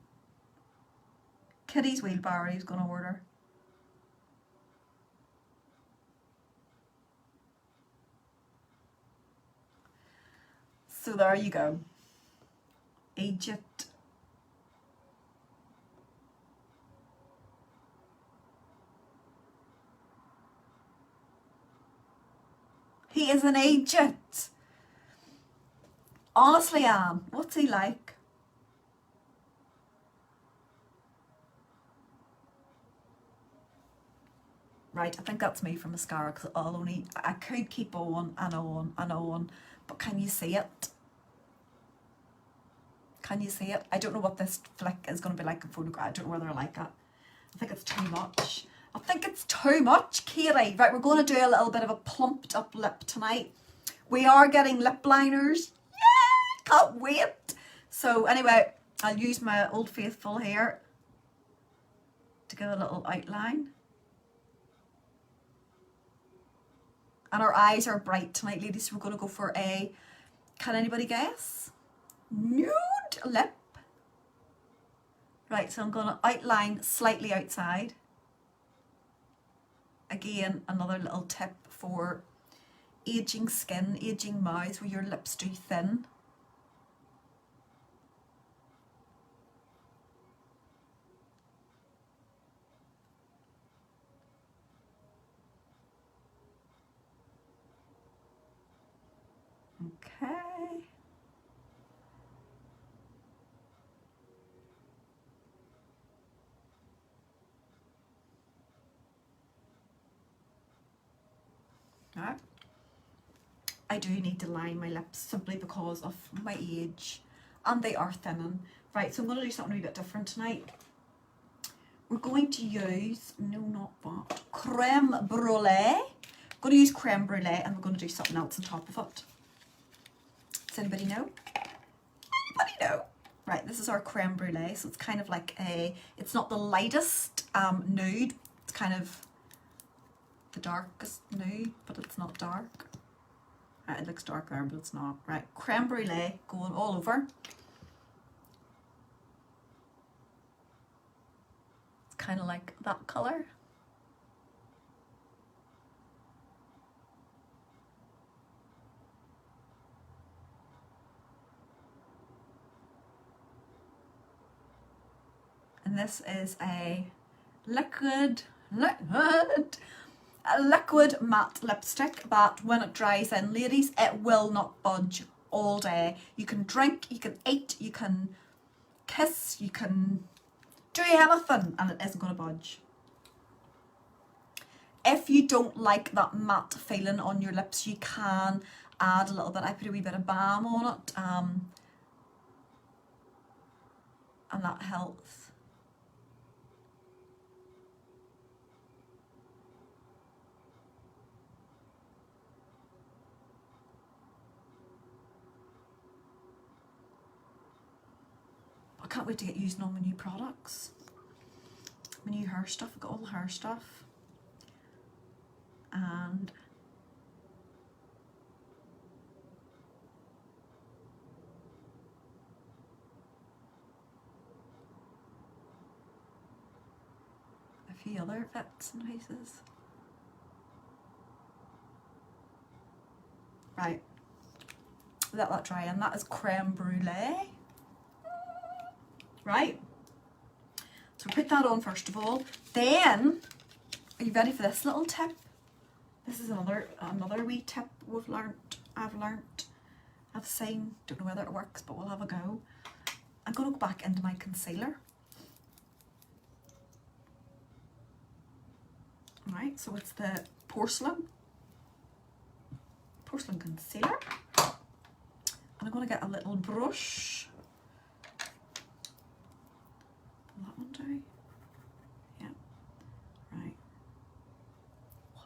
Kiddie's wheelbarrow he's going to order. So there you go. Egypt. He is in Egypt. Honestly, Anne, what's he like? Right, I think that's me for mascara, because I could keep on and on and on, but can you see it? Can you see it? I don't know what this flick is going to be like in photograph. I don't know whether I like it. I think it's too much. I think it's too much, Katie. Right, we're going to do a little bit of a plumped up lip tonight. We are getting lip liners. Yay! Can't wait. So anyway, I'll use my Old Faithful here to give a little outline. And our eyes are bright tonight, ladies. So we're going to go for a, can anybody guess? Nude lip. Right, so I'm going to outline slightly outside. Again, another little tip for aging skin, aging mouths, where your lips do thin. Okay. Right. I do need to line my lips simply because of my age, and they are thinning. Right, so I'm going to do something a wee bit different tonight. We're going to use, no, not that, Creme Brûlée. I'm going to use Creme Brûlée, and we're going to do something else on top of it. Does anybody know? Anybody know? Right, this is our Creme Brûlée, so it's kind of like a, it's not the lightest nude, it's kind of the darkest nude, but it's not dark. Right, it looks dark there, but it's not. Right, Creme Brûlée going all over. It's kind of like that colour. And this is a liquid matte lipstick that when it dries in, ladies, it will not budge all day. You can drink, you can eat, you can kiss, you can do anything and it isn't going to budge. If you don't like that matte feeling on your lips, you can add a little bit. I put a wee bit of balm on it, and that helps. I can't wait to get using all my new products. My new hair stuff, I've got all the hair stuff. And a few other bits and pieces. Right, let that dry, and that is Creme Brûlée. Right, so So put that on first of all. Then, are you ready for this little tip? This is another wee tip I've seen. Don't know whether it works, but we'll have a go. I'm going to go back into my concealer. Right, so it's the Porcelain concealer. And I'm going to get a little brush. Pull that one down. Yeah. Right. Watch.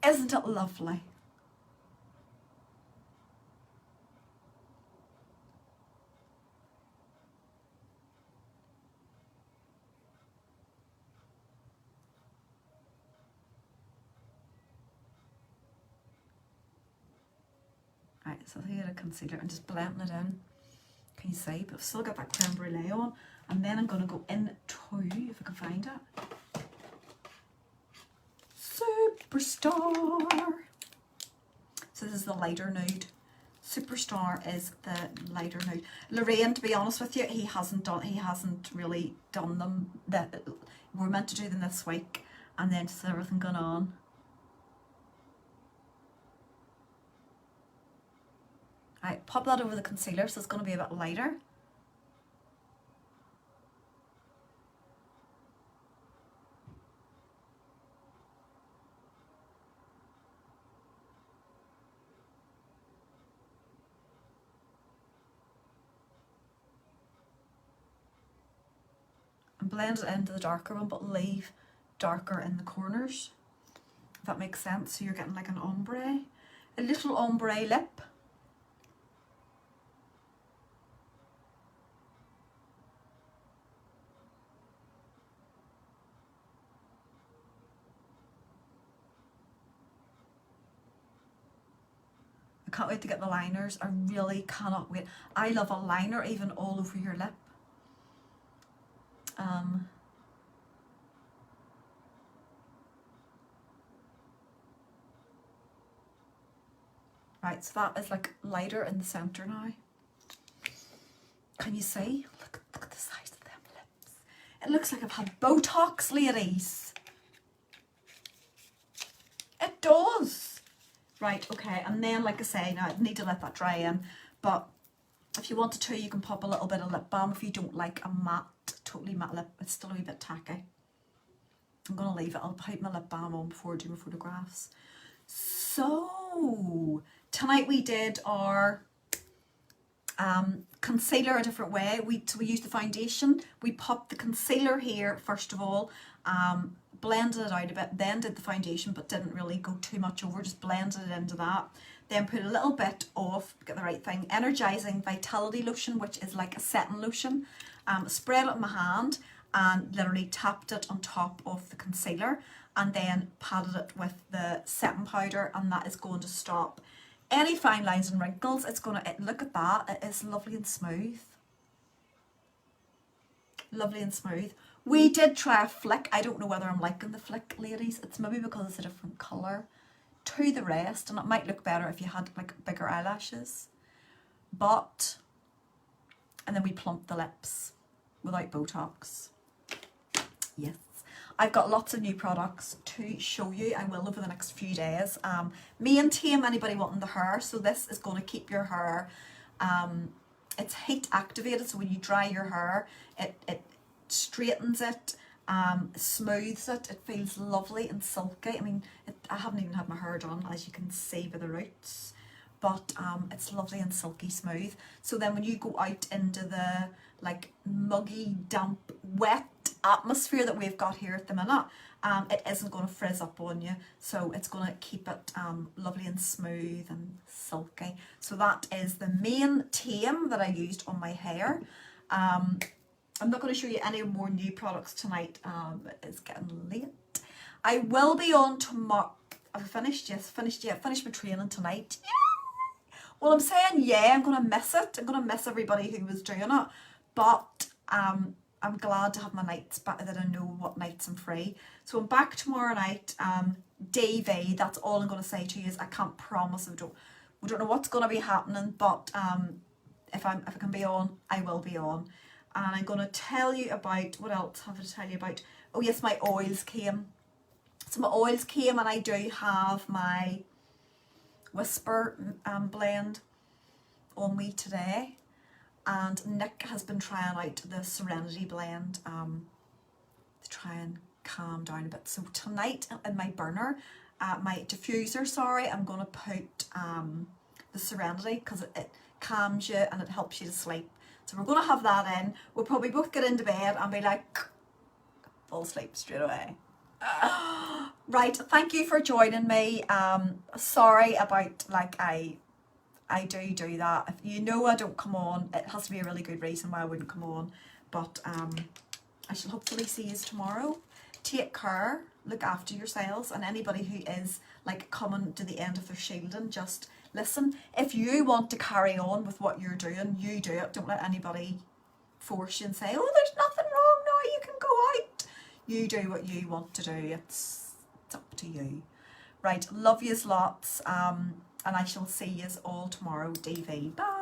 Isn't it lovely? Right, so here a concealer and just blending it in. Can you see? But I've still got that creme brulee on. And then I'm going to go into, if I can find it, Superstar. So this is the lighter nude. Superstar is the lighter nude. Lorraine, to be honest with you, he hasn't really done them. We're meant to do them this week, and then just everything going on. Right, pop that over the concealer, so it's going to be a bit lighter. And blend it into the darker one, but leave darker in the corners, if that makes sense. So you're getting like an ombre, a little ombre lip. I can't wait to get the liners. I really cannot wait. I love a liner even all over your lip. Right, so that is like lighter in the centre now. Can you see? Look at the size of them lips. It looks like I've had Botox, ladies. It does. Right, okay, and then like I say, now I need to let that dry in, but if you wanted to, you can pop a little bit of lip balm if you don't like a matte, totally matte lip. It's still a wee bit tacky. I'm going to leave it. I'll put my lip balm on before I do my photographs. So, tonight we did our concealer a different way. We used the foundation. We popped the concealer here first of all, blended it out a bit, then did the foundation, but didn't really go too much over, just blended it into that. Then put a little bit of, get the right thing, Energizing Vitality Lotion, which is like a setting lotion. Spread it in my hand and literally tapped it on top of the concealer, and then patted it with the setting powder, and that is going to stop any fine lines and wrinkles. It's going to, look at that, it is lovely and smooth. Lovely and smooth. We did try a flick. I don't know whether I'm liking the flick, ladies. It's maybe because it's a different colour to the rest, and it might look better if you had like bigger eyelashes. But, and then we plumped the lips without Botox. Yes. I've got lots of new products to show you. I will over the next few days. Maintain anybody wanting the hair. So this is going to keep your hair, it's heat activated. So when you dry your hair, it straightens it, smooths it. It feels lovely and silky. I mean, I haven't even had my hair done, as you can see by the roots. But it's lovely and silky smooth. So then when you go out into the like muggy, damp, wet atmosphere that we've got here at the minute, it isn't going to frizz up on you. So it's going to keep it lovely and smooth and silky. So that is the main theme that I used on my hair. I'm not going to show you any more new products tonight. It's getting late. I will be on tomorrow. Have I finished? Yes, finished. Yeah, finished my training tonight. Yeah. Well, I'm saying yeah, I'm going to miss it. I'm going to miss everybody who was doing it. But I'm glad to have my nights back, that I know what nights I'm free. So I'm back tomorrow night. DV, that's all I'm going to say to you is I can't promise. We don't know what's going to be happening, but if I can be on, I will be on. And I'm going to tell you about, what else have I to tell you about? Oh yes, my oils came. So my oils came, and I do have my Whisper blend on me today. And Nick has been trying out the Serenity blend to try and calm down a bit. So tonight in my burner, my diffuser, sorry, I'm going to put the Serenity, because it calms you and it helps you to sleep. So we're going to have that in. We'll probably both get into bed and be like, fall asleep straight away. Right, thank you for joining me. Sorry about, like, I do that. If you know I don't come on, it has to be a really good reason why I wouldn't come on. But I shall hopefully see you tomorrow. Take care, look after yourselves, and anybody who is like coming to the end of their shielding, just listen. If you want to carry on with what you're doing, you do it. Don't let anybody force you and say, oh, there's nothing wrong now, you can go out. You do what you want to do. It's up to you. Right, love yous lots. And I shall see yous all tomorrow. DV. Bye.